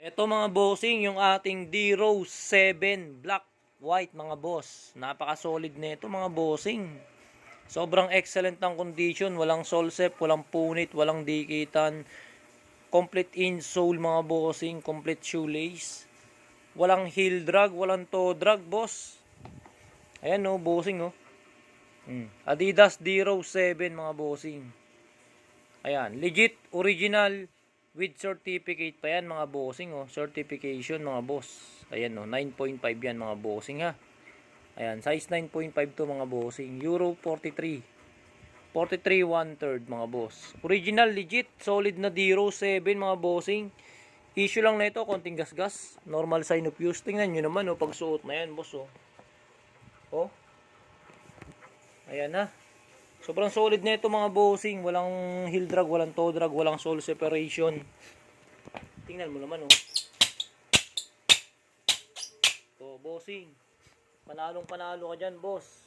Ito mga bossing, yung ating D-Rose 7 Black White mga boss. Napaka-solid nito mga bossing. Sobrang excellent ng condition. Walang solsep, walang punit, walang dikitan. Complete insole mga bossing. Complete shoelace. Walang heel drag, walang toe drag boss. Ayan no, bossing no. Adidas D-Rose 7 mga bossing. Ayan, legit, original, with certificate pa yan mga bossing oh. Certification mga boss. Ayan oh, 9.5 yan mga bossing ha. Ayan, size 9.5 to mga bossing. Euro 43. 43 1/3 mga boss. Original, legit, solid na D-Rose 7 mga bossing. Issue lang na ito, konting gasgas. Normal sign of use. Tingnan nyo naman oh, pagsuot na yan boss oh. Oh. Ayan ha. Sobrang solid na ito mga bossing. Walang heel drag, walang toe drag, walang sole separation. Tingnan mo naman oh. Oh, bossing. Panalong panalo ka dyan, boss.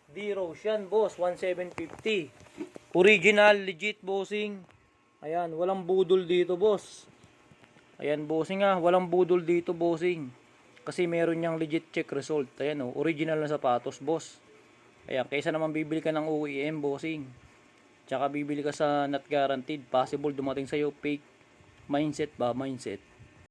D-Rose yan, boss. 1,750. Original, legit, bossing. Ayan, walang budol dito, boss. Ayan, bossing ha. Walang budol dito, bossing. Kasi meron niyang legit check result. Ayan oh, original na sapatos, boss. Ayan, kaysa naman bibili ka ng OEM, bossing. Tsaka bibili ka sa not guaranteed. Possible dumating sa'yo fake mindset ba? Mindset.